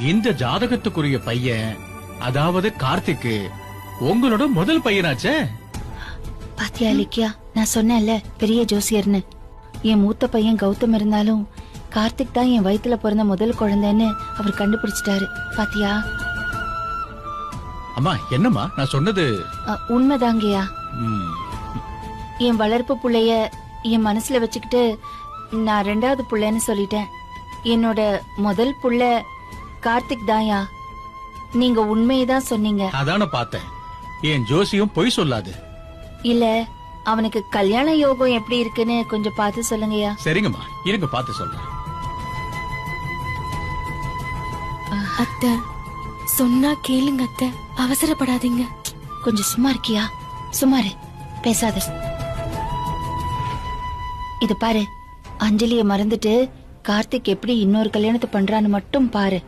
இந்த ஜாதகத்துக்குரிய பையன், அதாவது கார்த்திக், உங்களோட முதல் பையனாச்சே. பாத்தியா இலக்கியா, நான் சொன்னேன்ல பெரிய ஜோசியர்னு. என் மூத்த பையன் கௌதம் இருந்தாலும் கார்த்திக் தான் என் வயித்துல பிறந்த முதல் குழந்தைன்னு அவர் கண்டுபிடிச்சிட்டாரு. பாத்தியா? அம்மா என்னம்மா நான் சொன்னது? உண்மைதாங்கய்யா. ம், என் வளர்ப்பு புள்ளைய என் மனசுல வச்சுக்கிட்டு நான் 2வது புள்ளைன்னு சொல்லிட்டேன். என்னோட முதல் புள்ள கார்த்திக் தான்யா. நீங்க உண்மையதான் சொன்னீங்க. அதான பார்த்தேன். என் ஜோசியம் பொய் சொல்லாது. இல்ல, அவனுக்கு கல்யாண யோகம் எப்படி இருக்குன்னு கொஞ்சம் பார்த்து சொல்லுங்கய்யா. சரிங்கம்மா, இருங்க பார்த்து சொல்றேன். அத்தை சொன்னா கேளுங்க அத்தை, அவசரப்படாதீங்க. கொஞ்சம் சும்மா இருக்கியா? சும்மாரு, பேசாத. இது பாரு, அஞ்சலிய மறந்துட்டு கார்த்திக் எப்படி இன்னொரு கல்யாணத்தை பண்றான்னு மட்டும் பாரு.